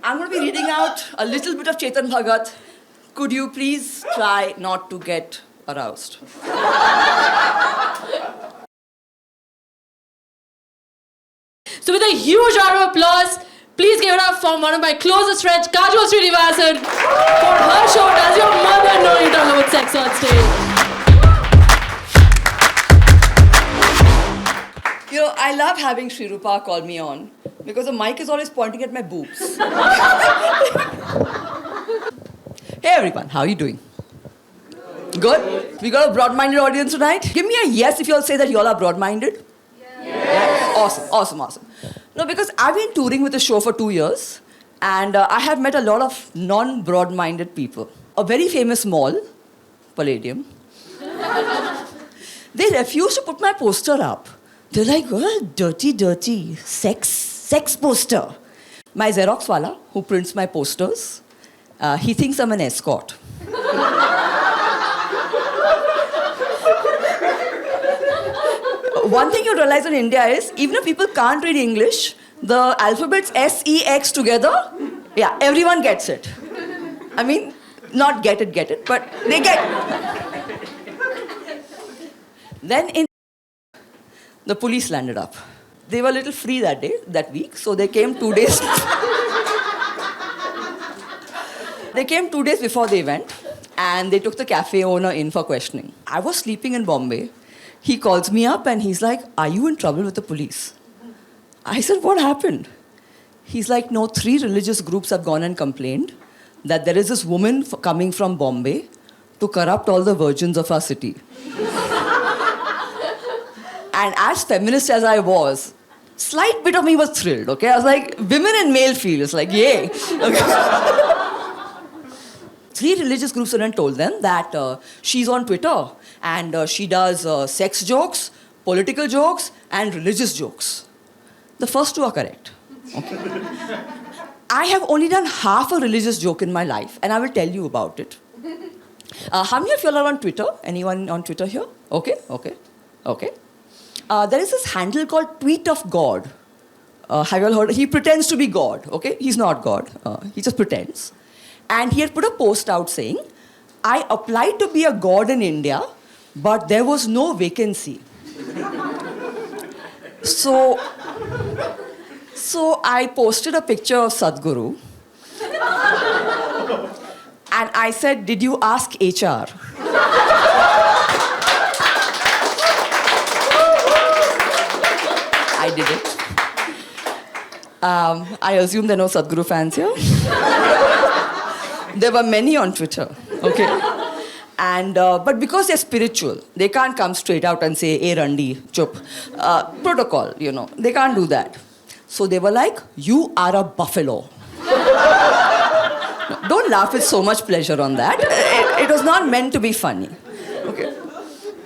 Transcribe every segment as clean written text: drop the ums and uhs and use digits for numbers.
I'm going to be reading out a little bit of Chetan Bhagat. Could you please try not to get aroused? So with a huge round of applause, please give it up for one of my closest friends, Kajol Srinivasan, for her show Does Your Mother Know You Talk About Sex on Stage. You know, I love having Sri Rupa call me on because the mic is always pointing at my boobs. Hey everyone, how are you doing? Good? We got a broad-minded audience tonight? Give me a yes if you all say that you all are broad-minded. Yes. Awesome. No, because I've been touring with the show for 2 years and I have met a lot of non-broad-minded people. A very famous mall, Palladium, they refused to put my poster up. They're like, oh, dirty, sex poster. My Xerox wala, who prints my posters, he thinks I'm an escort. One thing you realize in India is, even if people can't read English, the alphabets S, E, X together, yeah, everyone gets it. I mean, not get it, but they get it. Then the police landed up. They were a little free that week, so they came 2 days. They came 2 days before the event, and they took the cafe owner in for questioning. I was sleeping in Bombay. He calls me up and he's like, are you in trouble with the police? I said, what happened? He's like, no, 3 religious groups have gone and complained that there is this woman coming from Bombay to corrupt all the virgins of our city. And as feminist as I was, slight bit of me was thrilled, okay? I was like, women in male fields, like, yay. Okay. 3 religious groups went and told them that she's on Twitter and she does sex jokes, political jokes, and religious jokes. The first 2 are correct. Okay. I have only done half a religious joke in my life, and I will tell you about it. How many of you are on Twitter? Anyone on Twitter here? Okay. There is this handle called Tweet of God. Have you all heard? He pretends to be God, okay? He's not God. He just pretends. And he had put a post out saying, I applied to be a god in India, but there was no vacancy. So I posted a picture of Sadhguru. And I said, did you ask HR? I did it. I assume there are no Sadhguru fans here. There were many on Twitter, okay? And, but because they're spiritual, they can't come straight out and say, hey, Randi, chup. Protocol, you know, they can't do that. So they were like, you are a buffalo. No, don't laugh with so much pleasure on that. It was not meant to be funny, okay?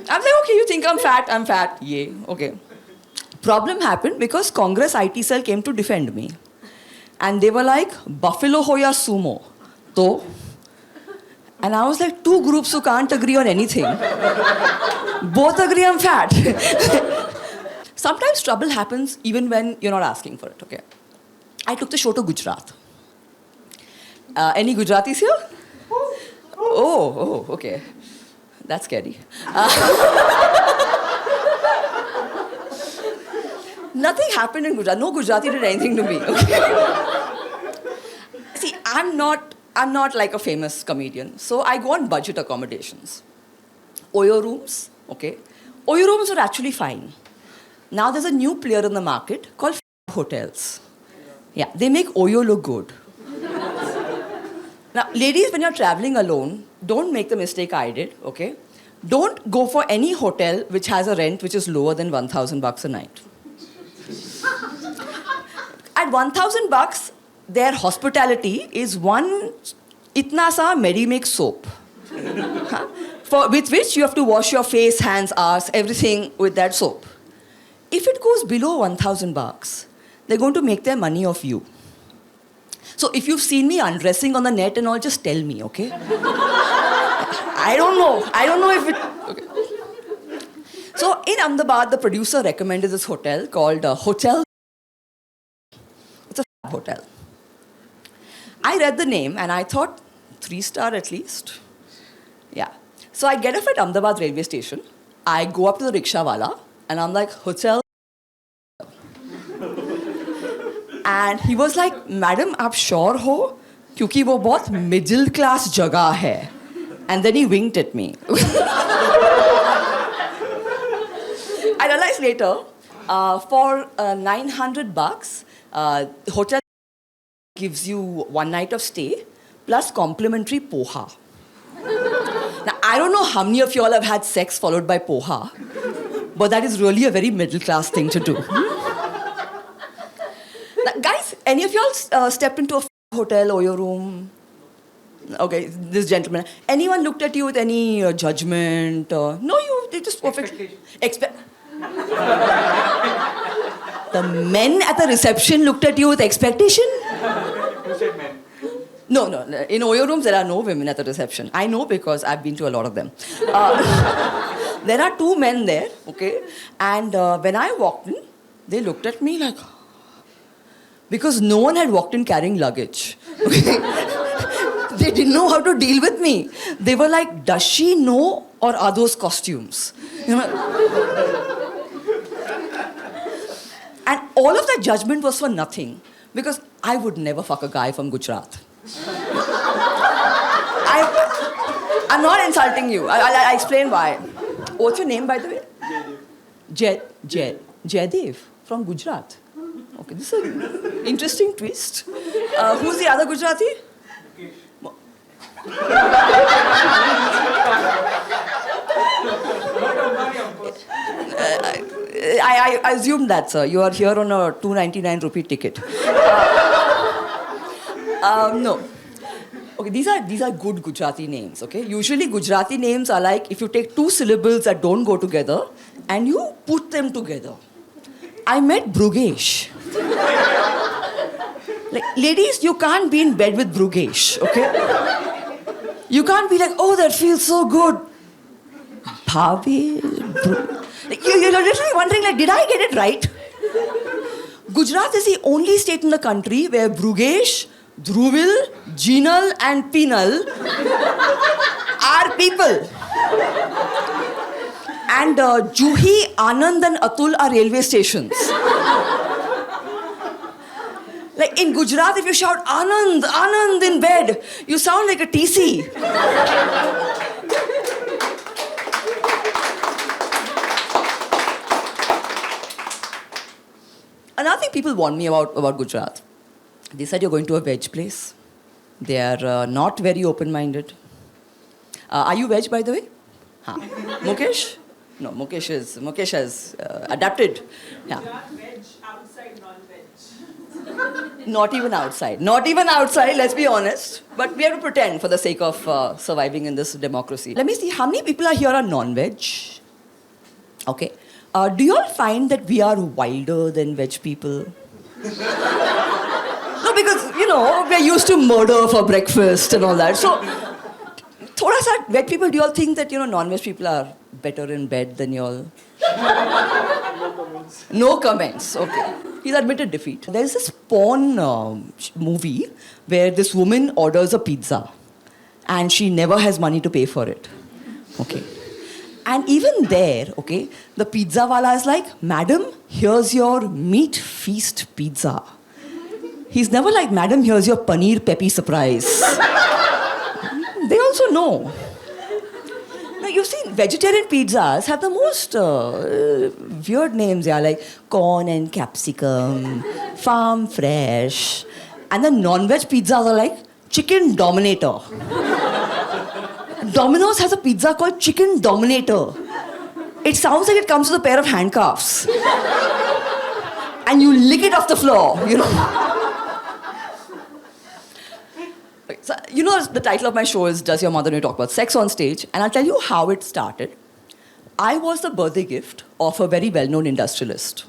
I'm like, okay, you think I'm fat, yay, okay. Problem happened because Congress IT cell came to defend me. And they were like, buffalo ho ya sumo? To? And I was like, 2 groups who can't agree on anything. Both agree I'm fat. Sometimes trouble happens even when you're not asking for it, okay? I took the show to Gujarat. Any Gujaratis here? Oh, okay. That's scary. Nothing happened in Gujarat. No Gujarati did anything to me. Okay? See, I'm not like a famous comedian, so I go on budget accommodations. Oyo rooms, okay? Oyo rooms are actually fine. Now there's a new player in the market called hotels. Yeah, they make Oyo look good. Now, ladies, when you're traveling alone, don't make the mistake I did, okay? Don't go for any hotel which has a rent which is lower than $1,000 a night. At $1,000, their hospitality is one itna sa Medimix soap. With which you have to wash your face, hands, arse, everything with that soap. If it goes below $1,000, they're going to make their money off you. So if you've seen me undressing on the net and all, just tell me, okay? I don't know if it... Okay. So in Ahmedabad, the producer recommended this hotel called Hotel. It's a hotel. I read the name and I thought 3-star at least. Yeah. So I get off at Ahmedabad railway station. I go up to the rickshaw wala and I'm like, hotel. And he was like, madam, aap sure ho? Kyunki wo bahut middle class jagah hai. And then he winked at me. I realized later, for $900, hotel gives you 1 night of stay plus complimentary poha. Now, I don't know how many of you all have had sex followed by poha, but that is really a very middle class thing to do. Now, guys, any of you all stepped into a hotel or your room? Okay, this gentleman. Anyone looked at you with any judgment? No, they just perfect. The men at the reception looked at you with expectation? Who said men? No. In Oyo rooms, there are no women at the reception. I know because I've been to a lot of them. There are 2 men there, okay? And when I walked in, they looked at me like... Because no one had walked in carrying luggage. Okay? They didn't know how to deal with me. They were like, does she know or are those costumes? You know? And all of that judgment was for nothing. Because I would never fuck a guy from Gujarat. I'm not insulting you. I'll explain why. What's your name, by the way? Jaidev from Gujarat. Okay, this is an interesting twist. Who's the other Gujarati? I assumed that, sir. You are here on a 299 rupee ticket. No. Okay, these are good Gujarati names, okay? Usually Gujarati names are like if you take 2 syllables that don't go together and you put them together. I met Brugesh. Like, ladies, you can't be in bed with Brugesh, okay? You can't be like, oh, that feels so good. Bhavi. You're literally wondering, like, did I get it right? Gujarat is the only state in the country where Brugesh, Dhruvil, Jinal and Pinal are people. And Juhi, Anand and Atul are railway stations. Like in Gujarat, if you shout Anand, Anand in bed, you sound like a TC. Another thing people warn me about Gujarat. They said you're going to a veg place. They are not very open-minded. Are you veg, by the way? Huh. Mukesh? No, Mukesh has adapted. Yeah. Veg, outside non-veg. Not even outside. Not even outside, let's be honest. But we have to pretend for the sake of surviving in this democracy. Let me see, how many people are here are non-veg? Okay. Do you all find that we are wilder than veg people? No, because, we're used to murder for breakfast and all that. So, thoda sa, veg people, do you all think that, non-veg people are better in bed than y'all? No comments. No comments, okay. He's admitted defeat. There's this porn movie where this woman orders a pizza and she never has money to pay for it. Okay. And even there, okay, the pizza wala is like, madam, here's your meat feast pizza. He's never like, madam, here's your paneer peppy surprise. They also know. Now, you've seen vegetarian pizzas have the most weird names, yeah, like corn and capsicum, farm fresh. And the non-veg pizzas are like chicken dominator. Domino's has a pizza called Chicken Dominator. It sounds like it comes with a pair of handcuffs. And you lick it off the floor, So, the title of my show is Does Your Mother Know You Talk About Sex on Stage? And I'll tell you how it started. I was the birthday gift of a very well-known industrialist.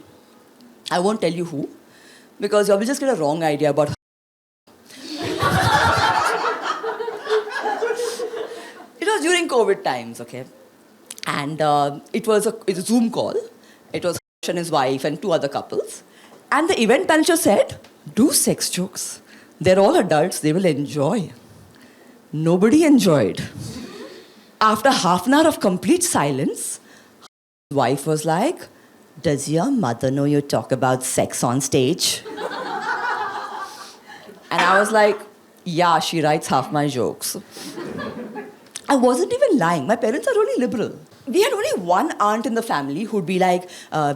I won't tell you who, because you will just get a wrong idea about It was during COVID times, okay? And it was a Zoom call. It was and his wife and 2 other couples. And the event manager said, do sex jokes. They're all adults, they will enjoy. Nobody enjoyed. After half an hour of complete silence, his wife was like, "Does your mother know you talk about sex on stage?" And I was like, "Yeah, she writes half my jokes." I wasn't even lying. My parents are really liberal. We had only one aunt in the family who'd be like,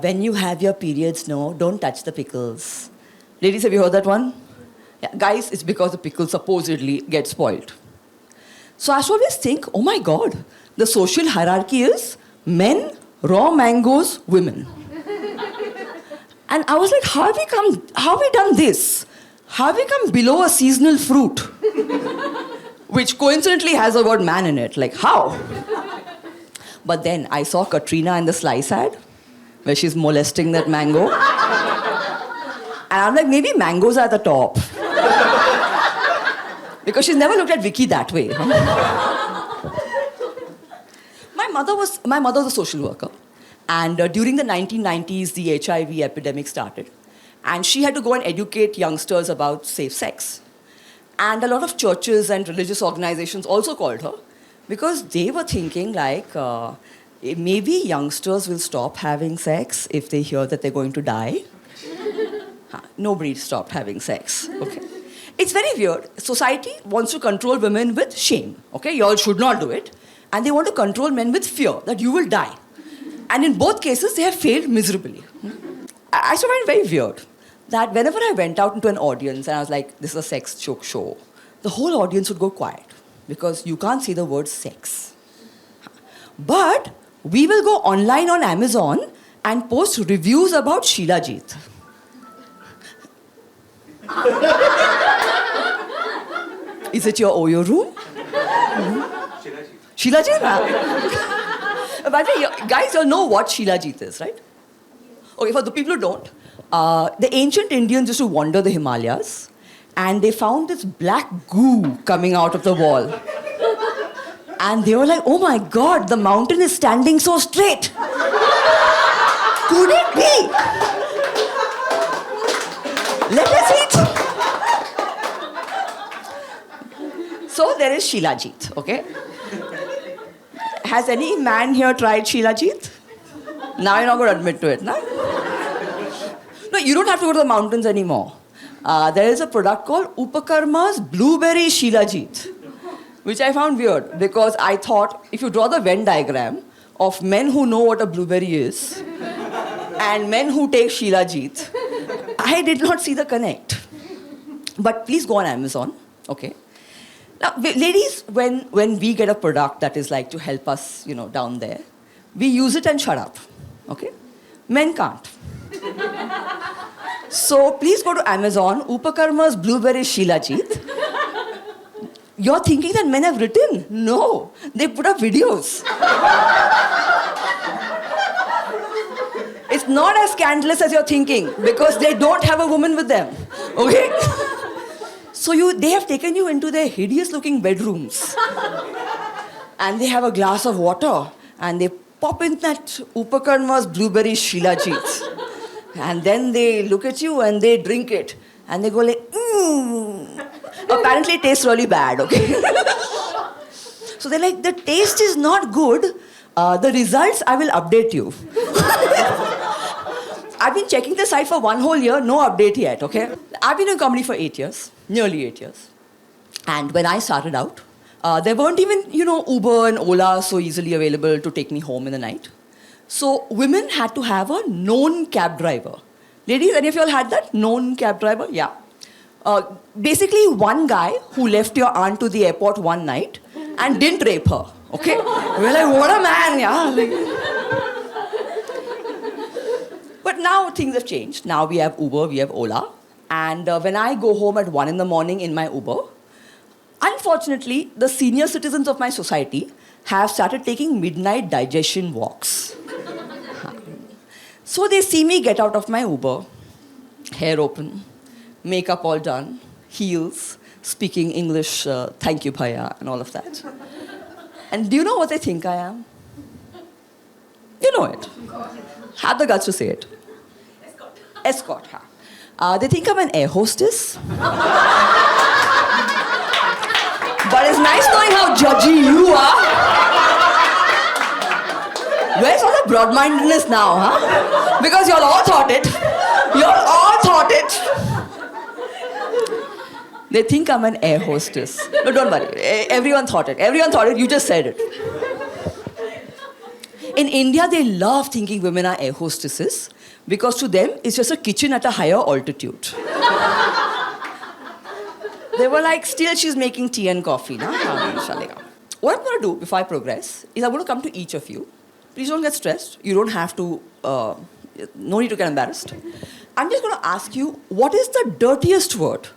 "When you have your periods, no, don't touch the pickles." Ladies, have you heard that one? Yeah. Guys, it's because the pickles supposedly get spoiled. So I used to always think, oh my God, the social hierarchy is men, raw mangoes, women. And I was like, how have we done this? How have we come below a seasonal fruit? Which coincidentally has the word man in it. Like, how? But then I saw Katrina in the Slice ad, where she's molesting that mango. And I'm like, maybe mangoes are at the top. Because she's never looked at Vicky that way. Huh? My mother was a social worker. And during the 1990s, the HIV epidemic started. And she had to go and educate youngsters about safe sex. And a lot of churches and religious organizations also called her because they were thinking like, maybe youngsters will stop having sex if they hear that they're going to die. Nobody stopped having sex, okay? It's very weird. Society wants to control women with shame, okay? You all should not do it. And they want to control men with fear, that you will die. And in both cases, they have failed miserably. I used to find it very weird that whenever I went out into an audience and I was like, this is a sex joke show, the whole audience would go quiet because you can't say the word sex. But we will go online on Amazon and post reviews about Shilajit. Is it your Oyo room? Shilajit? By the way, guys, you'll know what Shilajit is, right? Okay, for the people who don't, the ancient Indians used to wander the Himalayas and they found this black goo coming out of the wall. And they were like, oh my God, the mountain is standing so straight. Could it be? Let us eat. So there is Shilajit, okay? Has any man here tried Shilajit? Now you're not going to admit to it, no? No, you don't have to go to the mountains anymore. There is a product called Upakarma's Blueberry Shilajit, which I found weird because I thought if you draw the Venn diagram of men who know what a blueberry is and men who take Shilajit, I did not see the connect. But please go on Amazon, okay? Now, ladies, when we get a product that is like to help us, down there, we use it and shut up, okay? Men can't. So please go to Amazon, Upakarma's Blueberry Shilajit. You're thinking that men have written? No, they put up videos. It's not as scandalous as you're thinking because they don't have a woman with them, okay? So they have taken you into their hideous-looking bedrooms. And they have a glass of water and they pop in that Upakarma's Blueberry Shilajit. And then they look at you and they drink it. And they go like, Apparently it tastes really bad, okay? So they're like, the taste is not good. The results, I will update you. I've been checking the site for 1 whole year, no update yet, okay? I've been in comedy for 8 years, nearly 8 years. And when I started out, there weren't even, Uber and Ola so easily available to take me home in the night. So women had to have a known cab driver. Ladies, any of you all had that? Known cab driver? Yeah. Basically, one guy who left your aunt to the airport one night and didn't rape her, okay? We're like, what a man, yeah? But now things have changed. Now we have Uber, we have Ola. And when I go home at 1 in the morning in my Uber, unfortunately, the senior citizens of my society have started taking midnight digestion walks. So they see me get out of my Uber, hair open, makeup all done, heels, speaking English, thank you, bhaiya, and all of that. And do you know what they think I am? You know it. Have the guts to say it. Escort, huh? They think I'm an air hostess. But it's nice knowing how judgy you are. Where's all the broad-mindedness now, huh? Because y'all all thought it. Y'all all thought it. They think I'm an air hostess. No, don't worry. Everyone thought it. Everyone thought it. You just said it. In India, they love thinking women are air hostesses because to them, it's just a kitchen at a higher altitude. They were like, still she's making tea and coffee. Na? What I'm going to do before I progress is I'm going to come to each of you. Please don't get stressed. You don't have to, no need to get embarrassed. I'm just going to ask you, what is the dirtiest word?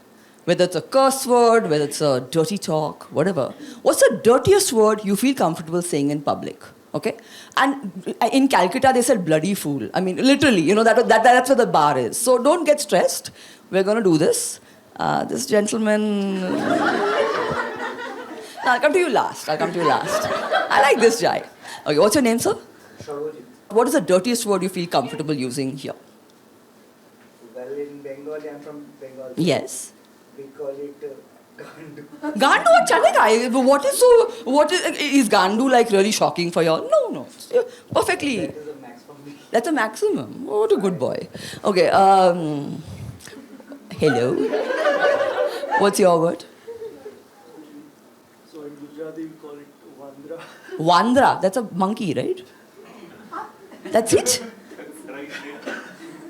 Whether it's a curse word, whether it's a dirty talk, whatever. What's the dirtiest word you feel comfortable saying in public? Okay? And in Calcutta, they said bloody fool. I mean, literally, you know, that's where the bar is. So don't get stressed. We're going to do this. This gentleman... No, I'll come to you last. I like this guy. Okay, what's your name, sir? Shilajit. What is the dirtiest word you feel comfortable using here? Well, in Bengali, I'm from Bengal. Yes. We call it Gandu. Gandu, chalega. What is Gandu like really shocking for y'all? No. Perfectly. That is a max for me. That's a maximum. Oh, what a good boy. Okay, hello. What's your word? So in Gujarati we call it Vandra. Wandra. That's a monkey, right? That's it? That's right.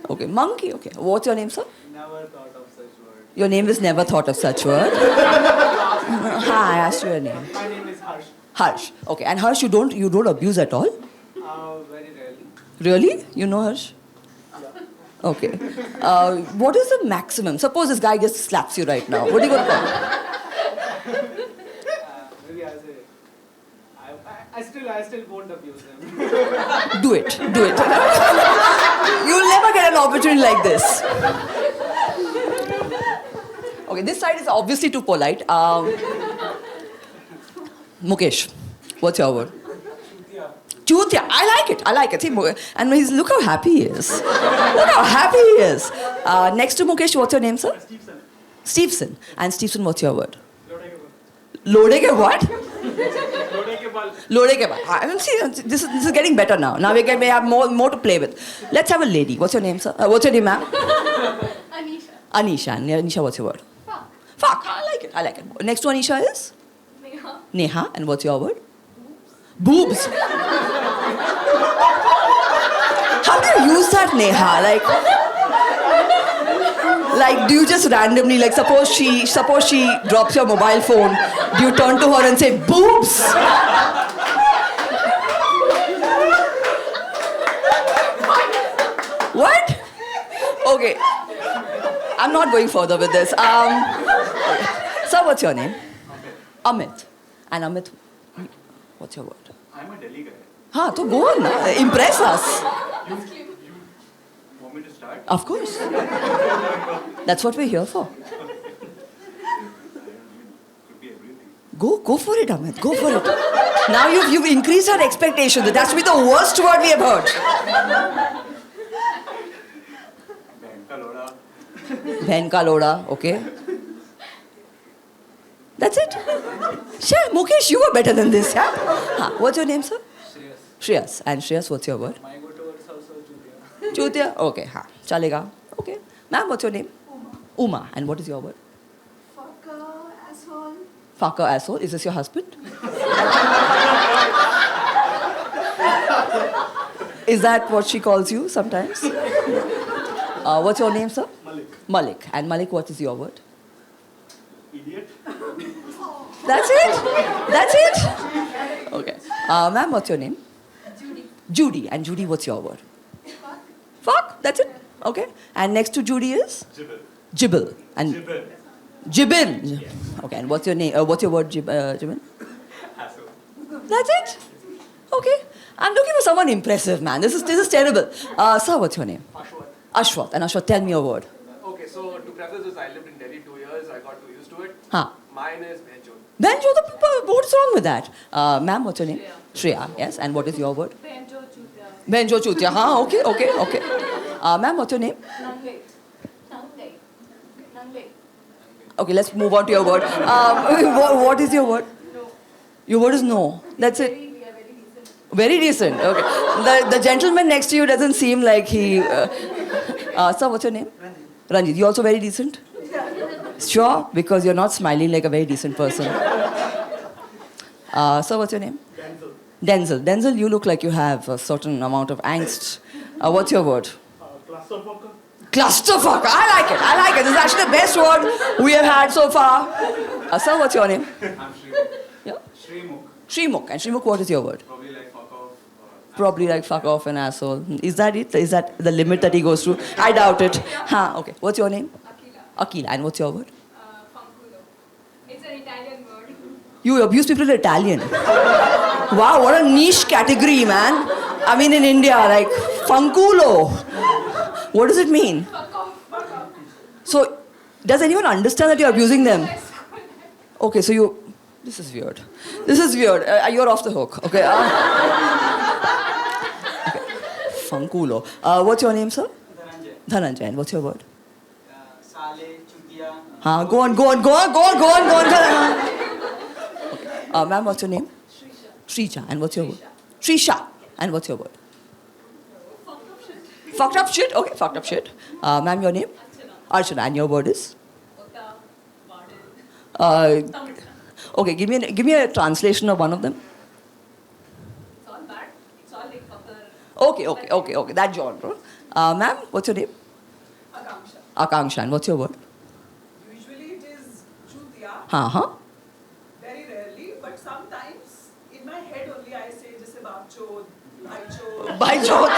Okay, monkey. Okay. What's your name, sir? Never thought of such word. Your name is never thought of such word. Hi, I asked you your name. My name is Harsh. Harsh. Okay, and Harsh, you don't abuse at all? Very rarely. Really? You know Harsh? Okay. What is the maximum? Suppose this guy just slaps you right now. What are you going to call? Maybe I say, I still won't abuse them. Do it. You'll never get an opportunity like this. Okay, this side is obviously too polite. Mukesh, what's your word? Chutia. I like it. See, and look how happy he is. Next to Mukesh, what's your name, sir? Stevenson. And Stevenson, what's your word? Lode ke what? Lode ke bal. See, this is getting better now. Now we have more to play with. Let's have a lady. What's your name, sir? What's your name, ma'am? Anisha. Anisha, what's your word? Fuck. I like it. Next to Anisha is? Neha. And what's your word? Boobs. How do you use that, Neha? Like, do you just randomly, like, suppose she drops your mobile phone, do you turn to her and say, boobs? What? Okay. I'm not going further with this. Sir, what's your name? Amit. And Amit, what's your word? I'm a Delhi guy. So go on. Impress us. You want me to start? Of course. That's what we're here for. Could be everything. Go for it, Amit. Go for it. Now you've increased our expectations. That has to be the worst word we have heard. Bhenka Loda. Okay. That's it. Sure, Mukesh, you were better than this, yeah? What's your name, sir? Shreyas. And Shreyas, what's your word? My go-to word is also Chutia. Chutia? Okay, chalega. Okay. Ma'am, what's your name? Uma. And what is your word? Fucker, asshole. Fucker, asshole. Is this your husband? Is that what she calls you sometimes? What's your name, sir? Malik. And Malik, what is your word? Idiot. That's it? Okay. Ma'am, what's your name? Judy. And Judy, what's your word? Fuck. That's it? Okay. And next to Judy is? Jibble. And Jibble. Yes. Okay. And what's your name? What's your word, Jibble? That's it? Okay. I'm looking for someone impressive, man. This is terrible. Sir, what's your name? Ashwatj. And Ashwatj, tell me your word. Okay, so to preface this, I lived in Delhi 2 years. I got too used to it. Mine is Benjo. Benjo, what's wrong with that? Ma'am, what's your name? Shreya. Yes. And what is your word? Benjo Chutia. Okay. Ma'am, what's your name? Okay, let's move on to your word. What is your word? No. Your word is no. That's it. We are very decent. Very decent. Okay. The gentleman next to you doesn't seem like he. Sir, what's your name? Ranjit. You also very decent? Sure, because you're not smiling like a very decent person. Sir, what's your name? Denzel. Denzel, you look like you have a certain amount of angst. What's your word? Clusterfucker. Clusterfuck. I like it. This is actually the best word we have had so far. Sir, what's your name? I'm Srimukh. Yeah? Srimukh. Srimukh. And Srimukh, what is your word? Probably like fuck off. Probably like fuck off and asshole. Is that it? Is that the limit that he goes through? I doubt it. Okay. What's your name? Akila. And what's your word? Fanculo. It's an Italian word. You abuse people in Italian. Wow, what a niche category, man. I mean, in India, like, fanculo. What does it mean? Fuck off. Fuck off. So, does anyone understand that you're abusing them? Okay, so you... This is weird. This is weird. You're off the hook. Okay. Okay. Fanculo. What's your name, sir? Dhananjay. And what's your word? Sale, Chutia. Go on. Okay. Ma'am, what's your name? Srisha. And what's your word? Trisha. And what's your word? Fucked up shit? Okay, fucked up shit. Ma'am, your name? Archana. And your word is? Okay, give me a translation of one of them. It's all bad. It's all like fucker. Okay. That genre. Ma'am, what's your name? Akanksha. Akanksha. And what's your word? Usually it is chutia, Uh-huh. very rarely, but sometimes in my head only I say just about chod, baichod. By Jove.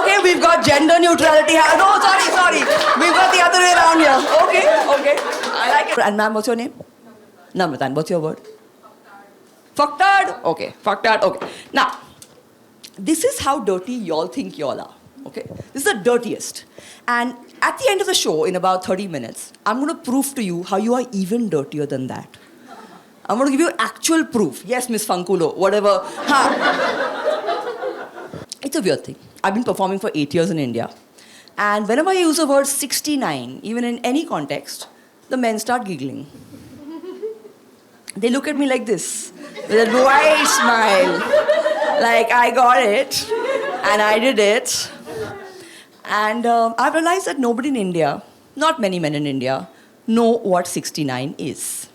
Okay, we've got gender neutrality. No, sorry. We've got the other way around here. Okay. I like it. And ma'am, what's your name? Namrata. And what's your word? Fucktard. Okay, fucktard. Okay. Now, this is how dirty y'all think y'all are. Okay? This is the dirtiest. And at the end of the show, in about 30 minutes, I'm going to prove to you how you are even dirtier than that. I'm going to give you actual proof. Yes, Miss Fanculo, whatever. It's a weird thing. I've been performing for 8 years in India. And whenever I use the word 69, even in any context, the men start giggling. They look at me like this, with a wide smile. Like, I got it, and I did it. And I've realized that nobody in India, not many men in India, know what 69 is.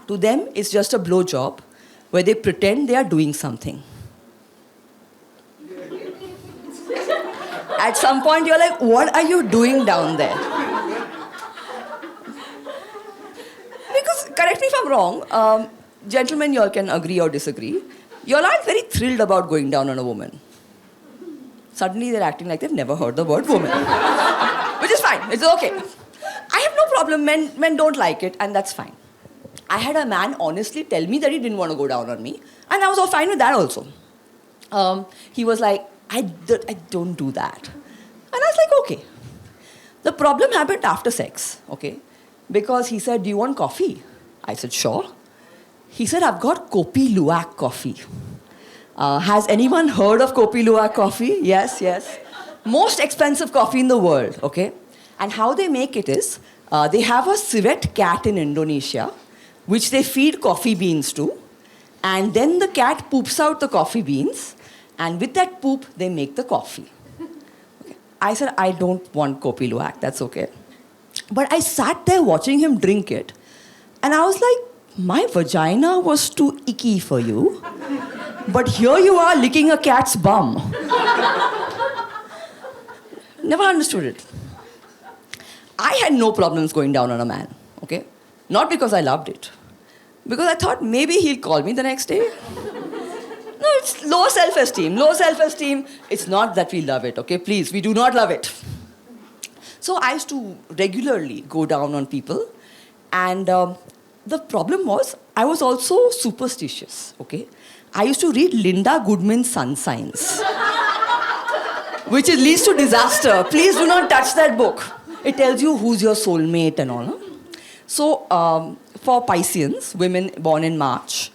To them, it's just a blowjob where they pretend they are doing something. At some point, you're like, what are you doing down there? Because, correct me if I'm wrong, gentlemen, y'all can agree or disagree. Y'all aren't very thrilled about going down on a woman. Suddenly, they're acting like they've never heard the word woman. Which is fine. It's okay. I have no problem. Men don't like it, and that's fine. I had a man honestly tell me that he didn't want to go down on me, and I was all fine with that also. He was like, I don't do that. And I was like, okay. The problem happened after sex, okay? Because he said, do you want coffee? I said, sure. He said, I've got Kopi Luwak coffee. Has anyone heard of Kopi Luwak coffee? Yes. Most expensive coffee in the world, okay? And how they make it is, they have a civet cat in Indonesia, which they feed coffee beans to. And then the cat poops out the coffee beans. And with that poop, they make the coffee. Okay. I said, I don't want Kopi Luwak, that's okay. But I sat there watching him drink it. And I was like, my vagina was too icky for you. But here you are licking a cat's bum. Never understood it. I had no problems going down on a man, okay? Not because I loved it. Because I thought maybe he'll call me the next day. No, it's low self-esteem. Low self-esteem. It's not that we love it, okay? Please, we do not love it. So I used to regularly go down on people. And the problem was, I was also superstitious, okay? I used to read Linda Goodman's Sun Signs, which leads to disaster. Please do not touch that book. It tells you who's your soulmate and all. Huh? So, for Pisceans, women born in March,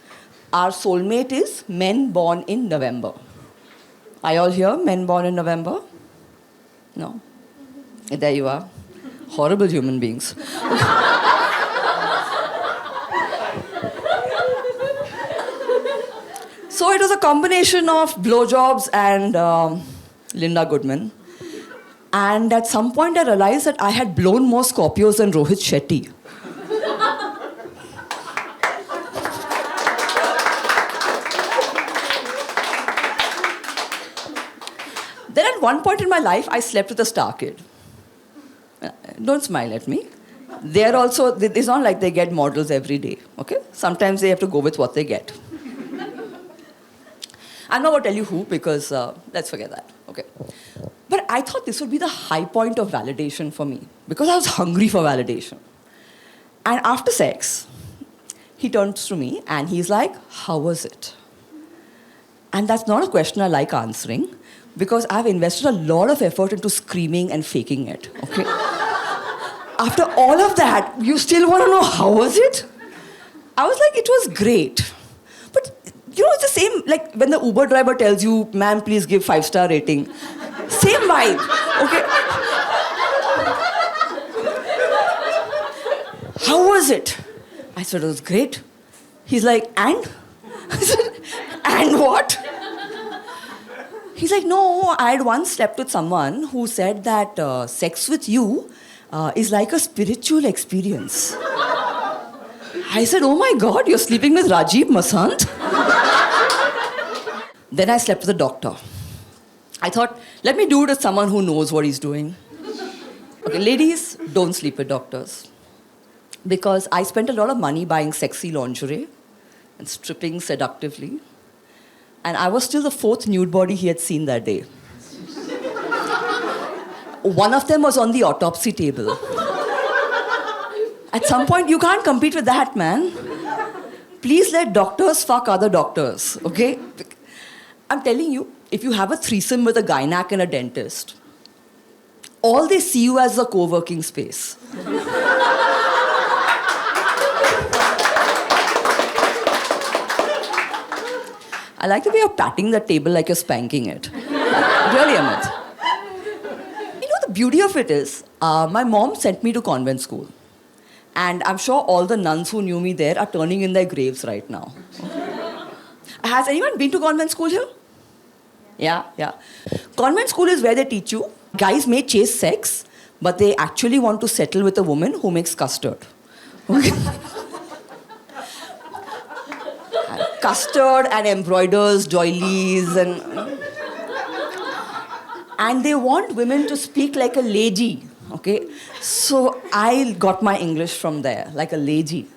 our soulmate is men born in November. Are you all here, men born in November? No? There you are. Horrible human beings. So it was a combination of blowjobs and Linda Goodman. And at some point I realized that I had blown more Scorpios than Rohit Shetty. Then at one point in my life, I slept with a star kid. Don't smile at me. They're also, it's not like they get models every day, okay? Sometimes they have to go with what they get. I'm not going to tell you who because let's forget that, okay? But I thought this would be the high point of validation for me because I was hungry for validation. And after sex, he turns to me and he's like, how was it? And that's not a question I like answering because I've invested a lot of effort into screaming and faking it, okay? After all of that, you still want to know how was it? I was like, it was great. But, you know, it's the same, like when the Uber driver tells you, ma'am, please give 5-star rating. Same vibe, okay? How was it? I said, it was great. He's like, and? I said, and what? He's like, no, I had once slept with someone who said that sex with you is like a spiritual experience. I said, oh my God, you're sleeping with Rajiv Masant? Then I slept with a doctor. I thought, let me do it with someone who knows what he's doing. Okay, ladies, don't sleep with doctors. Because I spent a lot of money buying sexy lingerie and stripping seductively. And I was still the 4th nude body he had seen that day. One of them was on the autopsy table. At some point, you can't compete with that, man. Please let doctors fuck other doctors, okay? I'm telling you, if you have a threesome with a gynac and a dentist, all they see you as a co-working space. I like the way you're patting the table like you're spanking it. Really, Amit. You know, the beauty of it is, my mom sent me to convent school. And I'm sure all the nuns who knew me there are turning in their graves right now. Has anyone been to convent school here? Yeah. Convent school is where they teach you, guys may chase sex, but they actually want to settle with a woman who makes custard. Okay? Custard and embroiders, doilies, and they want women to speak like a lady, okay? So I got my English from there, like a lady.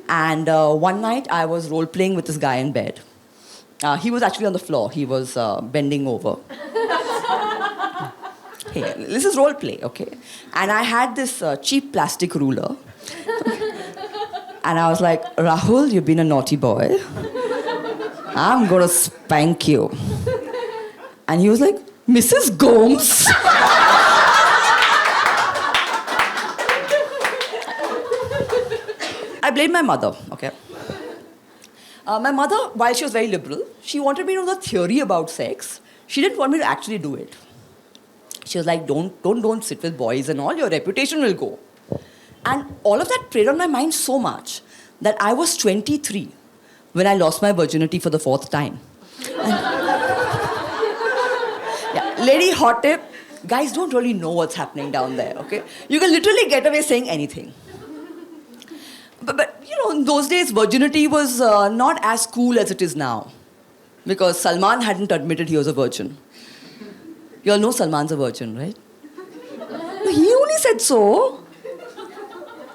And one night I was role-playing with this guy in bed. He was actually on the floor. He was bending over. Hey, this is role-play, okay? And I had this cheap plastic ruler. And I was like, Rahul, you've been a naughty boy. I'm gonna spank you. And he was like, Mrs. Gomes. I blamed my mother, okay? My mother, while she was very liberal, she wanted me to know the theory about sex. She didn't want me to actually do it. She was like, don't sit with boys and all, your reputation will go. And all of that preyed on my mind so much that I was 23 when I lost my virginity for the 4th time. Yeah, lady hot tip, guys don't really know what's happening down there, okay? You can literally get away saying anything. But you know, in those days, virginity was not as cool as it is now. Because Salman hadn't admitted he was a virgin. You all know Salman's a virgin, right? He only said so.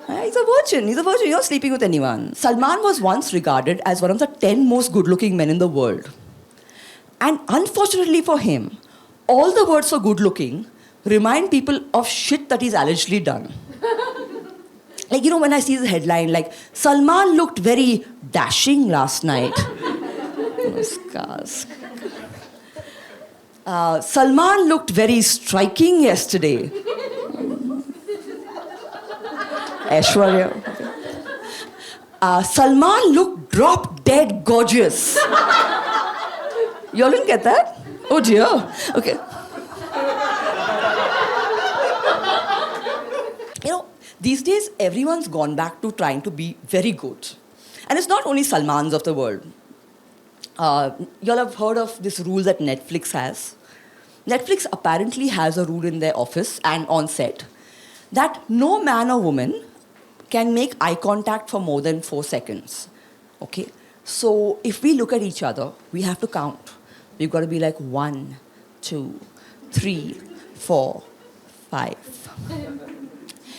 He's a virgin. You're not sleeping with anyone. Salman was once regarded as one of the 10 most good-looking men in the world. And unfortunately for him, all the words for good-looking remind people of shit that he's allegedly done. Like, you know, when I see the headline, like, Salman looked very dashing last night. No scars. Salman looked very striking yesterday. Aishwarya. Salman looked drop-dead gorgeous. You all didn't get that? Oh dear. Okay. You know, these days everyone's gone back to trying to be very good. And it's not only Salmans of the world. Y'all have heard of this rule that Netflix has. Netflix apparently has a rule in their office and on set that no man or woman can make eye contact for more than 4 seconds. Okay? So if we look at each other, we have to count. We've got to be like 1, 2, 3, 4, 5.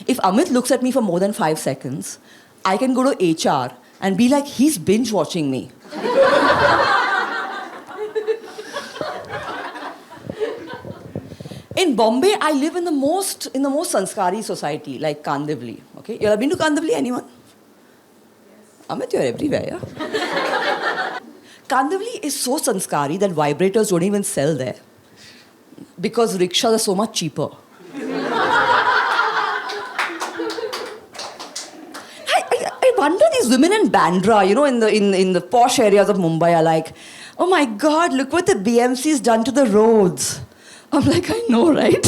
If Amit looks at me for more than 5 seconds, I can go to HR and be like, he's binge watching me. In Bombay, I live in the most sanskari society, like Kandivli. Okay, you have been to Kandivli, anyone? Yes. Amit, you're everywhere, yeah? Kandivli is so sanskari that vibrators don't even sell there because rickshaws are so much cheaper. I wonder these women in Bandra, in the posh areas of Mumbai are like, oh my God, look what the BMC's done to the roads. I'm like, I know, right?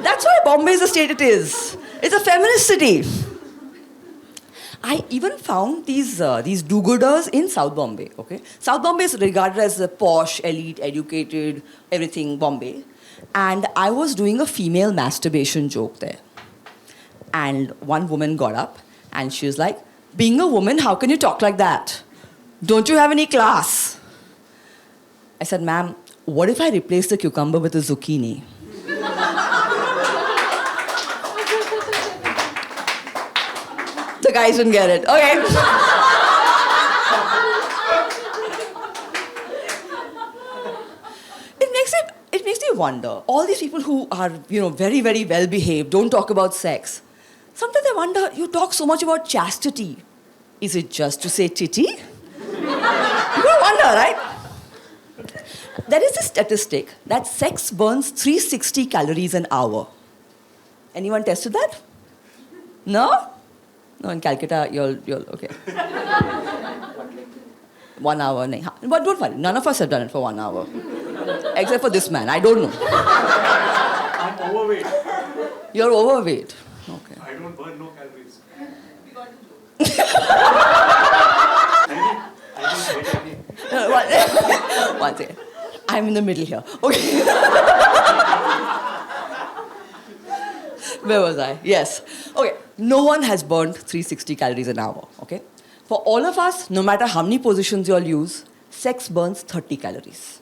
That's why Bombay is the state it is. It's a feminist city. I even found these do-gooders in South Bombay, okay? South Bombay is regarded as the posh, elite, educated, everything Bombay. And I was doing a female masturbation joke there. And one woman got up and she was like, being a woman, how can you talk like that? Don't you have any class? I said, ma'am, what if I replace the cucumber with a zucchini? The guys didn't get it. Okay. It makes me wonder. All these people who are, very, very well behaved, don't talk about sex. Sometimes I wonder, you talk so much about chastity. Is it just to say titty? You wonder, right? There is a statistic that sex burns 360 calories an hour. Anyone tested that? No? No, in Calcutta, you're okay. 1 hour. But don't worry, none of us have done it for 1 hour. Except for this man, I don't know. I'm overweight. You're overweight. Okay. I don't burn no calories. We got the joke. One second. I'm in the middle here. Okay. Where was I? Yes. Okay. No one has burned 360 calories an hour. Okay. For all of us, no matter how many positions you all use, sex burns 30 calories.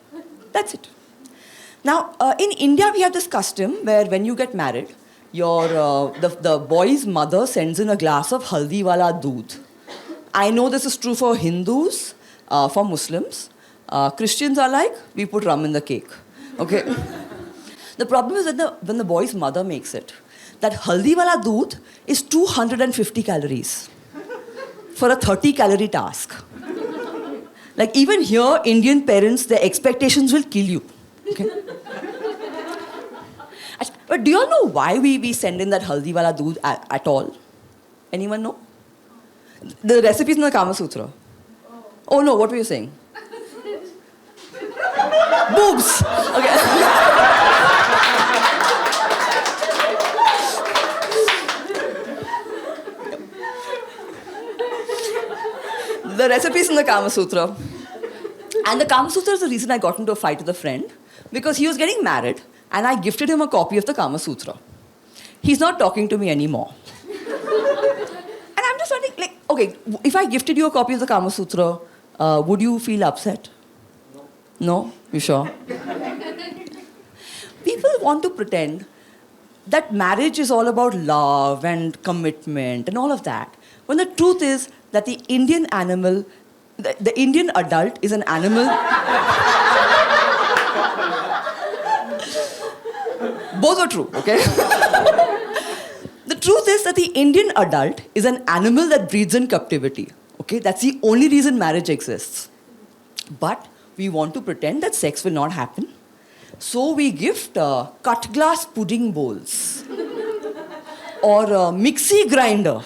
That's it. Now, in India, we have this custom where when you get married, the boy's mother sends in a glass of haldi wala doodh. I know this is true for Hindus, for Muslims. Christians are like, we put rum in the cake. Okay? The problem is that when the boy's mother makes it, that haldi wala doodh is 250 calories for a 30-calorie task. Like even here, Indian parents, their expectations will kill you. Okay? But do you all know why we send in that haldi wala doodh at all? Anyone know? The recipe is in the Kama Sutra. Oh no, what were you saying? Boobs! Okay. The recipe is in the Kama Sutra. And the Kama Sutra is the reason I got into a fight with a friend, because he was getting married and I gifted him a copy of the Kama Sutra. He's not talking to me anymore. And I'm just wondering, like, okay, if I gifted you a copy of the Kama Sutra, would you feel upset? No. No? You sure? People want to pretend that marriage is all about love and commitment and all of that, when the truth is that the Indian animal, the Indian adult is an animal. Both are true, okay? The truth is that the Indian adult is an animal that breeds in captivity, okay? That's the only reason marriage exists. But we want to pretend that sex will not happen. So we gift cut glass pudding bowls or a mixie grinder.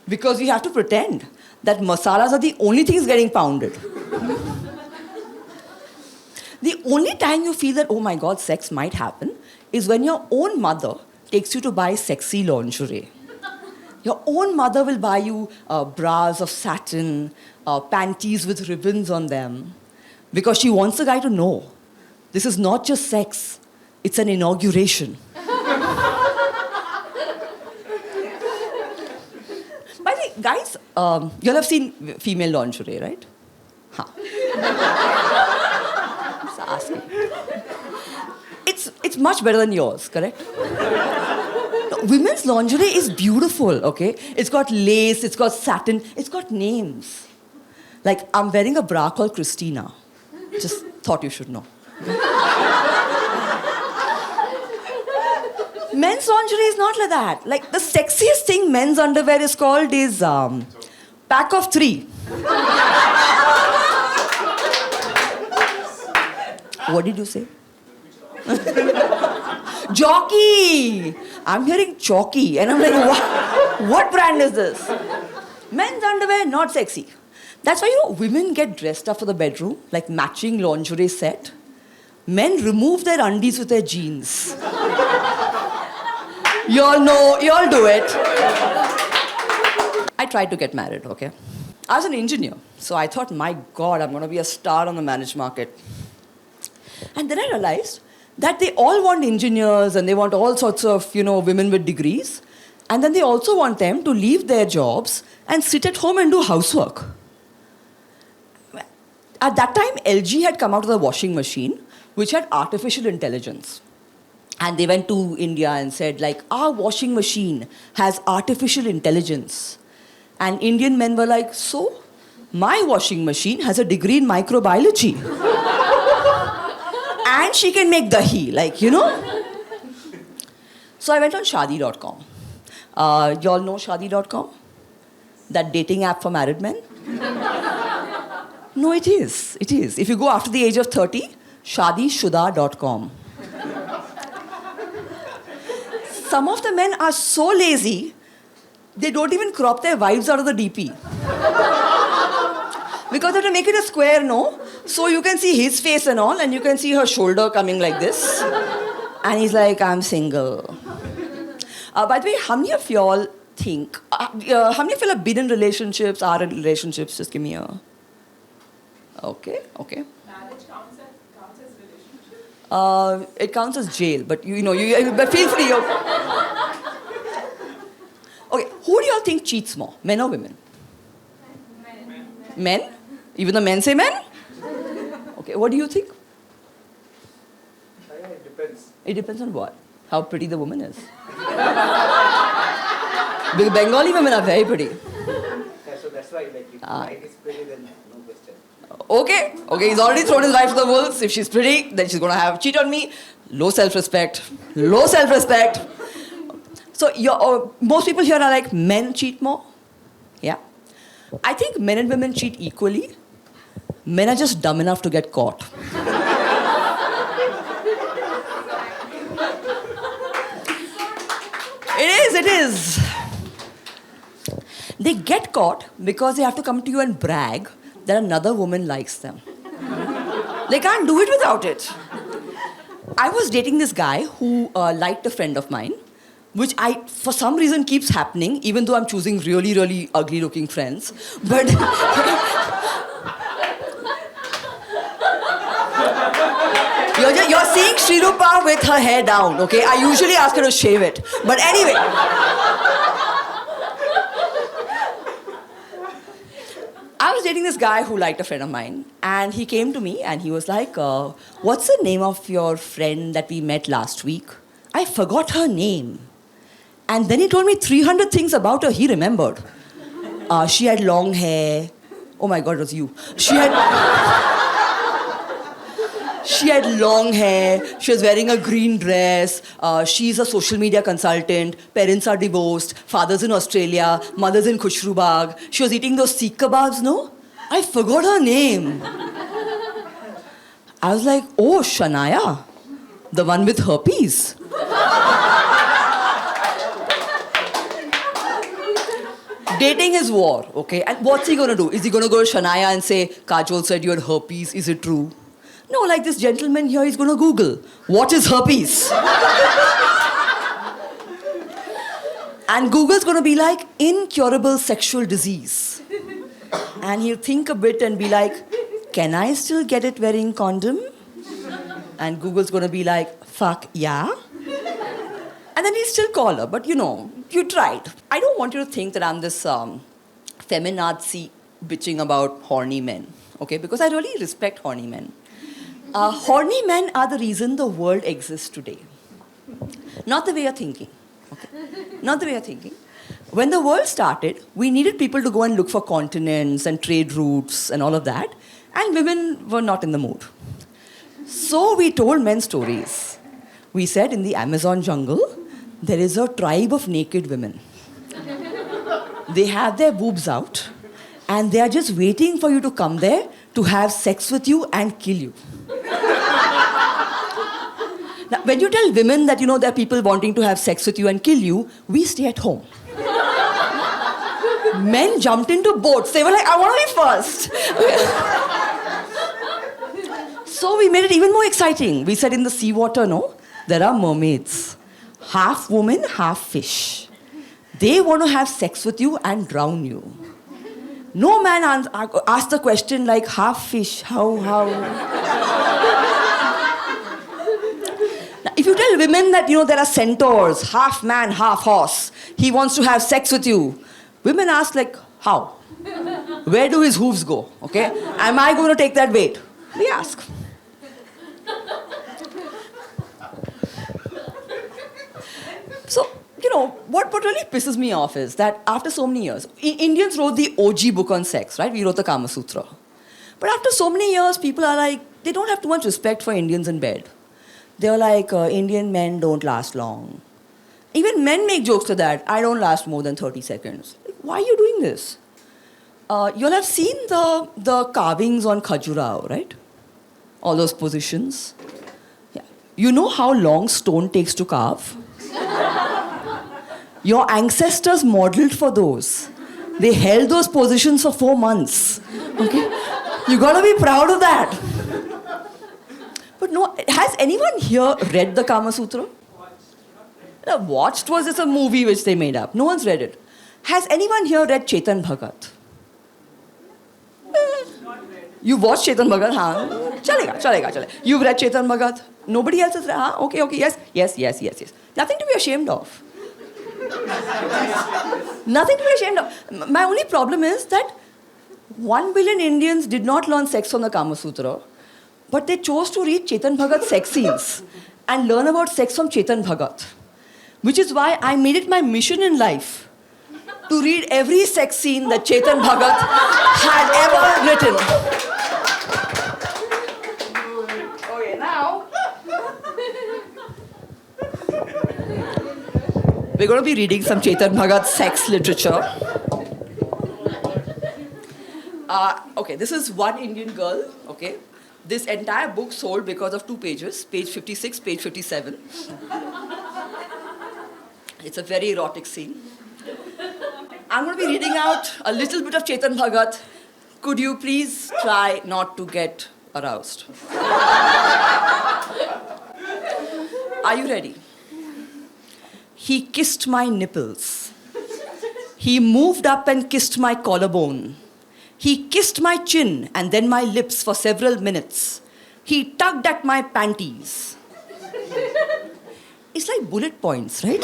Because we have to pretend that masalas are the only things getting pounded. The only time you feel that, oh my God, sex might happen is when your own mother takes you to buy sexy lingerie. Your own mother will buy you bras of satin, panties with ribbons on them, because she wants the guy to know this is not just sex, it's an inauguration. By the way, guys, you'll have seen female lingerie, right? Huh. Just asking. It's much better than yours, correct? No, women's lingerie is beautiful, okay? It's got lace, it's got satin, it's got names. Like, I'm wearing a bra called Christina. Just thought you should know. Men's lingerie is not like that. Like, the sexiest thing men's underwear is called is pack of 3. What did you say? Jockey! I'm hearing jockey, and I'm like, what brand is this? Men's underwear, not sexy. That's why, women get dressed up for the bedroom, like matching lingerie set. Men remove their undies with their jeans. You all know, you all do it. I tried to get married, okay? I was an engineer, so I thought, my God, I'm going to be a star on the managed market. And then I realized that they all want engineers and they want all sorts of, women with degrees. And then they also want them to leave their jobs and sit at home and do housework. At that time, LG had come out with a washing machine which had artificial intelligence. And they went to India and said, like, our washing machine has artificial intelligence. And Indian men were like, so? My washing machine has a degree in microbiology. And she can make dahi, So I went on shadi.com. You all know shadi.com? That dating app for married men? No, it is. It is. If you go after the age of 30, shadishuda.com. Some of the men are so lazy, they don't even crop their wives out of the DP. Because they have to make it a square, no? So you can see his face and all, and you can see her shoulder coming like this. And he's like, I'm single. By the way, how many of y'all think, how many of y'all have been in relationships, are in relationships? Just give me a... Okay. Marriage counts as relationship? It counts as jail, but but feel free. Okay, who do y'all think cheats more, men or women? Men? Even the men say men? Okay, what do you think? It depends. It depends on what? How pretty the woman is. Because Bengali women are very pretty. Yeah, so that's why, if the wife is pretty, then no question. Okay, he's already thrown his wife to the wolves. If she's pretty, then she's going to cheat on me. Low self-respect. So most people here are like, men cheat more? Yeah. I think men and women cheat equally. Men are just dumb enough to get caught. It is. They get caught because they have to come to you and brag that another woman likes them. They can't do it without it. I was dating this guy who liked a friend of mine, which for some reason keeps happening, even though I'm choosing really, really ugly-looking friends. But you're seeing Shrirupa with her hair down, okay? I usually ask her to shave it. But anyway. I was dating this guy who liked a friend of mine, and he came to me and he was like, what's the name of your friend that we met last week? I forgot her name. And then he told me 300 things about her he remembered. She had long hair. Oh my God, it was you. She had long hair. She was wearing a green dress. She's a social media consultant. Parents are divorced. Father's in Australia. Mother's in Khushrubag. She was eating those Sikh kebabs, no? I forgot her name. I was like, oh, Shania. The one with herpes. Dating is war, okay? And what's he going to do? Is he going to go to Shania and say, Kajol said you had herpes, is it true? No, like this gentleman here, he's going to Google, what is herpes? And Google's going to be like, incurable sexual disease. And he'll think a bit and be like, can I still get it wearing condom? And Google's going to be like, fuck yeah. And then he'll still call her, but you tried. I don't want you to think that I'm this feminazi bitching about horny men, okay? Because I really respect horny men. Horny men are the reason the world exists today. Not the way you're thinking, okay? Not the way you're thinking. When the world started, we needed people to go and look for continents and trade routes and all of that, and women were not in the mood. So we told men stories. We said in the Amazon jungle, there is a tribe of naked women. They have their boobs out, and they are just waiting for you to come there to have sex with you and kill you. Now, when you tell women that, there are people wanting to have sex with you and kill you, we stay at home. Men jumped into boats. They were like, I want to be first. So we made it even more exciting. We said in the seawater, there are mermaids. Half woman, half fish. They want to have sex with you and drown you. No man asked the question like, half fish, how? Now, if you tell women that, there are centaurs, half man, half horse, he wants to have sex with you, women ask like, how? Where do his hooves go, okay? Am I going to take that weight? They ask. So, what really pisses me off is that after so many years, Indians wrote the OG book on sex, right? We wrote the Kama Sutra. But after so many years, people are like, they don't have too much respect for Indians in bed. They're like, Indian men don't last long. Even men make jokes to that. I don't last more than 30 seconds. Like, why are you doing this? You'll have seen the carvings on Khajuraho, right? All those positions. Yeah. You know how long stone takes to carve? Your ancestors modeled for those. They held those positions for 4 months. Okay? You gotta be proud of that. But no, has anyone here read the Kama Sutra? Watched was just a movie which they made up. No one's read it. Has anyone here read Chetan Bhagat? You watched Chetan Bhagat? Haan? Chalega. You've read Chetan Bhagat? Nobody else has read? Haan? Okay, yes. Nothing to be ashamed of. Nothing to be ashamed of. My only problem is that 1 billion Indians did not learn sex from the Kama Sutra, but they chose to read Chetan Bhagat's sex scenes and learn about sex from Chetan Bhagat. Which is why I made it my mission in life to read every sex scene that Chetan Bhagat had ever written. Okay, now we're going to be reading some Chetan Bhagat sex literature. Okay, this is one Indian girl, okay? This entire book sold because of 2 pages, page 56, page 57. It's a very erotic scene. I'm going to be reading out a little bit of Chetan Bhagat. Could you please try not to get aroused? Are you ready? He kissed my nipples. He moved up and kissed my collarbone. He kissed my chin and then my lips for several minutes. He tugged at my panties. It's like bullet points, right?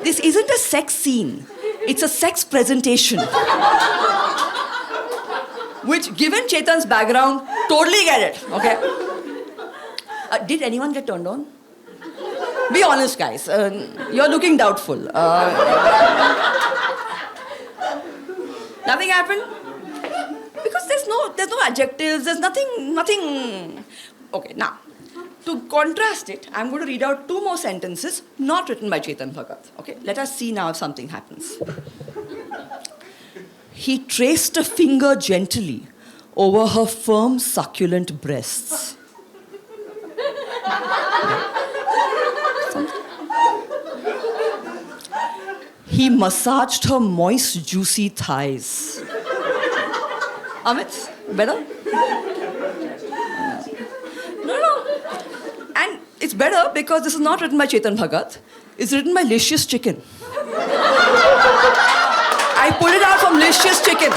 This isn't a sex scene. It's a sex presentation. Which, given Chetan's background, totally get it, okay? Did anyone get turned on? Be honest, guys. You're looking doubtful. Nothing happened? Because there's no adjectives, there's nothing. Okay, now, to contrast it, I'm going to read out 2 more sentences not written by Chetan Bhagat. Okay, let us see now if something happens. He traced a finger gently over her firm, succulent breasts. He massaged her moist, juicy thighs. Amit, better? No. And it's better because this is not written by Chetan Bhagat. It's written by Licious Chicken. I pulled it out from Licious Chicken.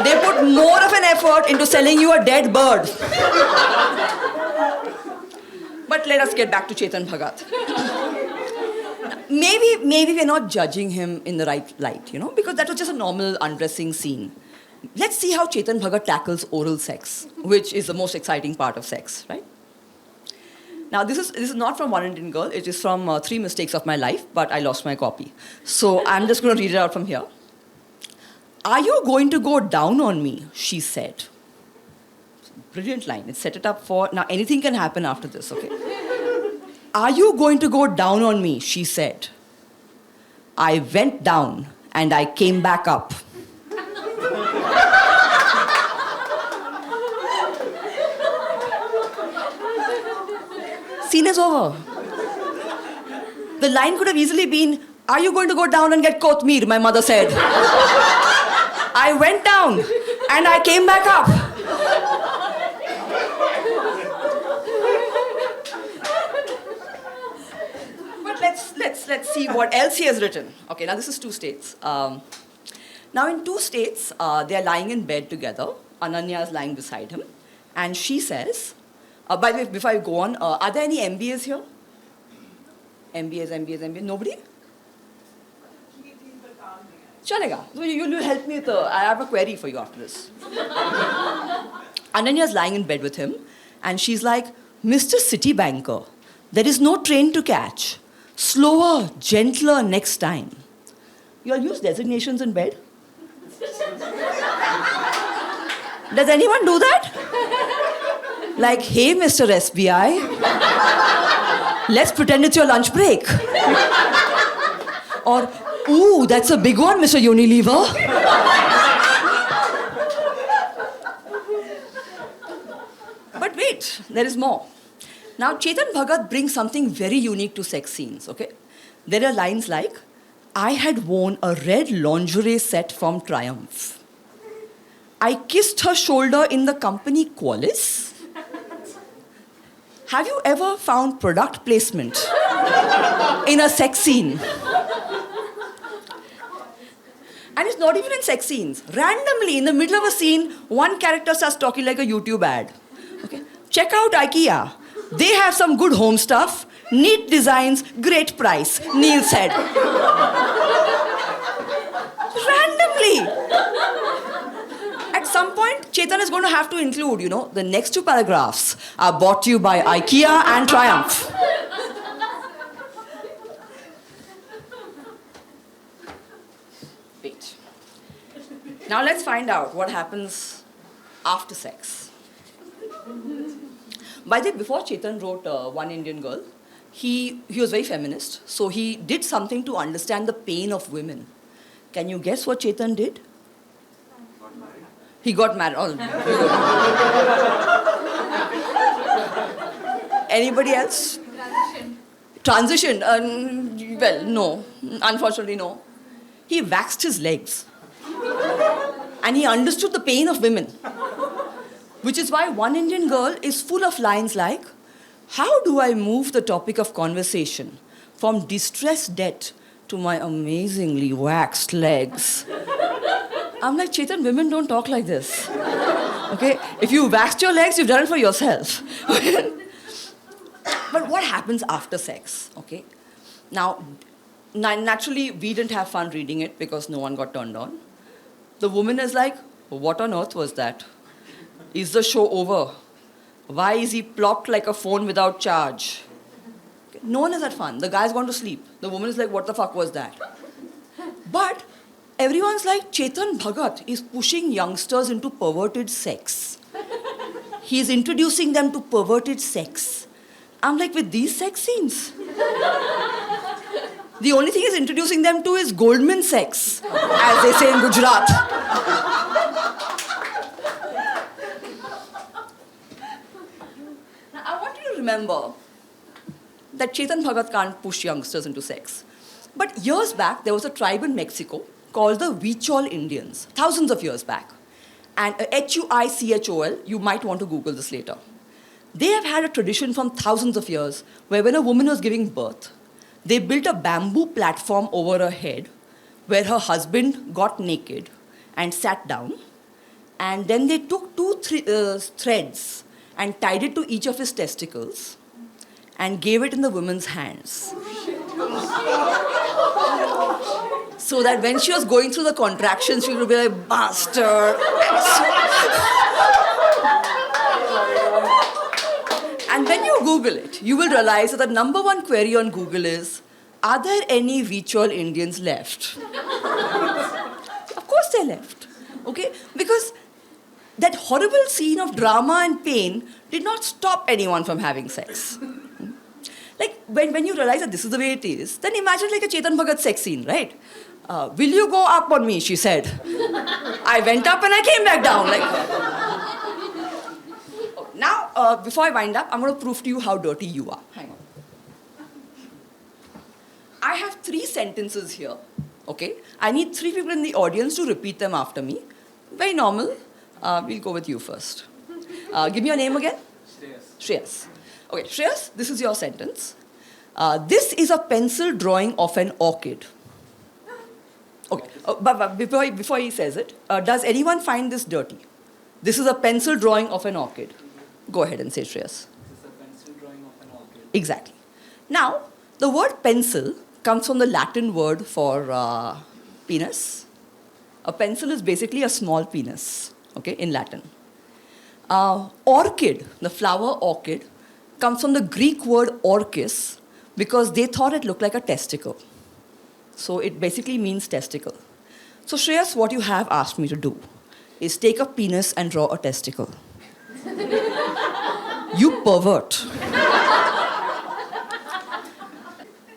They put more of an effort into selling you a dead bird. But let us get back to Chetan Bhagat. Maybe we're not judging him in the right light, because that was just a normal undressing scene. Let's see how Chetan Bhagat tackles oral sex, which is the most exciting part of sex, right? Now, this is not from One Indian Girl. It is from 3 Mistakes of My Life, but I lost my copy. So I'm just going to read it out from here. "Are you going to go down on me?" she said. Brilliant line. It set it up for... Now, anything can happen after this, okay? "Are you going to go down on me?" she said. I went down and I came back up. Scene is over. The line could have easily been, "Are you going to go down and get Kotmir?" my mother said. I went down and I came back up. But let's see what else he has written. Okay, now this is 2 states. Now in 2 states, they are lying in bed together. Ananya is lying beside him. And she says, by the way, before I go on, are there any MBAs here? MBAs? Nobody? Chalega. So you'll help me with I have a query for you after this. Ananya is lying in bed with him. And she's like, "Mr. City Banker, there is no train to catch. Slower, gentler next time." You all use designations in bed? Does anyone do that? Like, "Hey, Mr. SBI, let's pretend it's your lunch break." Or, "Ooh, that's a big one, Mr. Unilever." But wait, there is more. Now, Chetan Bhagat brings something very unique to sex scenes, okay? There are lines like, "I had worn a red lingerie set from Triumph. I kissed her shoulder in the company Qualis." Have you ever found product placement in a sex scene? And it's not even in sex scenes. Randomly, in the middle of a scene, one character starts talking like a YouTube ad. Okay? "Check out IKEA. They have some good home stuff, neat designs, great price," Neil said. Randomly. At some point, Chetan is going to have to include, the next 2 paragraphs are brought to you by IKEA and Triumph. Wait. Now let's find out what happens after sex. By the way, before Chetan wrote One Indian Girl, he was very feminist, so he did something to understand the pain of women. Can you guess what Chetan did? He got married. Oh, anybody else? Transition. Well, no. Unfortunately, no. He waxed his legs. And he understood the pain of women. Which is why One Indian Girl is full of lines like, "How do I move the topic of conversation from distressed debt to my amazingly waxed legs?" I'm like, Chetan, women don't talk like this. Okay? If you waxed your legs, you've done it for yourself. But what happens after sex? Okay? Now, naturally, we didn't have fun reading it because no one got turned on. The woman is like, "What on earth was that? Is the show over? Why is he plopped like a phone without charge?" Okay? No one has had fun. The guy's gone to sleep. The woman is like, "What the fuck was that?" But everyone's like, Chetan Bhagat is pushing youngsters into perverted sex. He's introducing them to perverted sex. I'm like, with these sex scenes? The only thing he's introducing them to is Goldman sex, as they say in Gujarat. Now, I want you to remember that Chetan Bhagat can't push youngsters into sex. But years back, there was a tribe in Mexico called the Huichol Indians, thousands of years back. And Huichol, you might want to Google this later. They have had a tradition from thousands of years where when a woman was giving birth, they built a bamboo platform over her head where her husband got naked and sat down. And then they took two threads and tied it to each of his testicles and gave it in the woman's hands. So that when she was going through the contractions, she would be like, bastard. And when you Google it, you will realize that the number one query on Google is, are there any ritual Indians left? Of course they're left. Okay? Because that horrible scene of drama and pain did not stop anyone from having sex. Like, when you realize that this is the way it is, then imagine like a Chetan Bhagat sex scene, right? Will you go up on me, she said. I went up and I came back down. Like. Now, before I wind up, I'm going to prove to you how dirty you are. Hang on. I have 3 sentences here, okay? I need 3 people in the audience to repeat them after me. Very normal. We'll go with you first. Give me your name again. Shreyas. Okay, Shreyas, this is your sentence. This is a pencil drawing of an orchid. Okay, but before he says it, does anyone find this dirty? This is a pencil drawing of an orchid. Go ahead and say, Shreyas. This is a pencil drawing of an orchid. Exactly. Now, the word pencil comes from the Latin word for penis. A pencil is basically a small penis, okay, in Latin. Orchid, the flower orchid, comes from the Greek word orchis because they thought it looked like a testicle. So it basically means testicle. So Shreyas, what you have asked me to do is take a penis and draw a testicle. You pervert.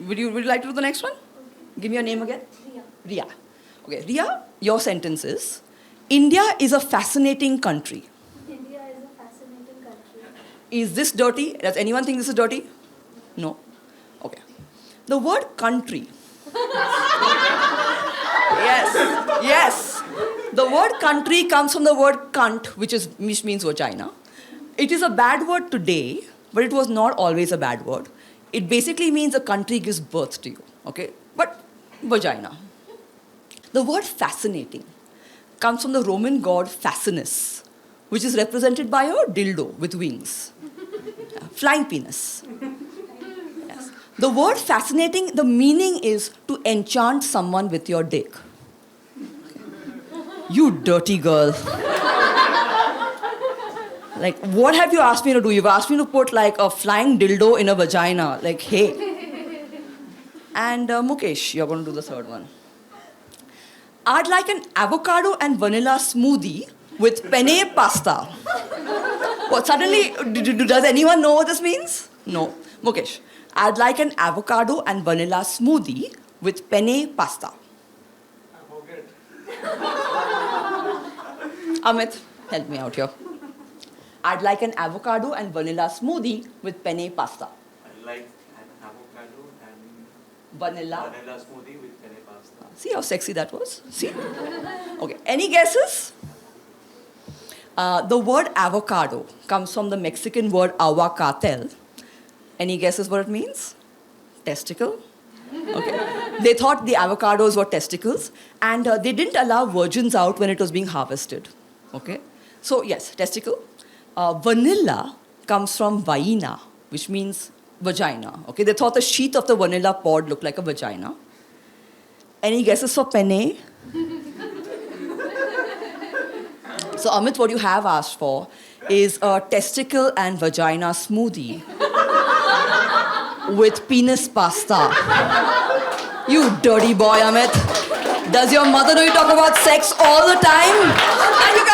Would you like to do the next one? Give me your name again. Ria. Okay, Ria, your sentence is, India is a fascinating country. India is a fascinating country. Is this dirty? Does anyone think this is dirty? No. Okay. The word country. Yes. The word country comes from the word cunt, which means vagina. It is a bad word today, but it was not always a bad word. It basically means a country gives birth to you, okay? But vagina. The word fascinating comes from the Roman god Fascinus, which is represented by a dildo with wings. Flying penis. Yes. The word fascinating, the meaning is to enchant someone with your dick. You dirty girl. Like, what have you asked me to do? You've asked me to put like a flying dildo in a vagina. Like, hey. And Mukesh, you're going to do the third one. I'd like an avocado and vanilla smoothie with penne pasta. What, suddenly, does anyone know what this means? No. Mukesh, I'd like an avocado and vanilla smoothie with penne pasta. Amit, help me out here. I'd like an avocado and vanilla smoothie with penne pasta. I'd like an avocado and Vanilla smoothie with penne pasta. See how sexy that was? See? Okay, any guesses? The word avocado comes from the Mexican word aguacatel. Any guesses what it means? Testicle? Okay. They thought the avocados were testicles, and they didn't allow virgins out when it was being harvested. Okay? So, yes, testicle. Vanilla comes from vaina, which means vagina. Okay? They thought the sheath of the vanilla pod looked like a vagina. Any guesses for penne? So, Amit, what you have asked for is a testicle and vagina smoothie with penis pasta. You dirty boy, Amit. Does your mother know you talk about sex all the time? And you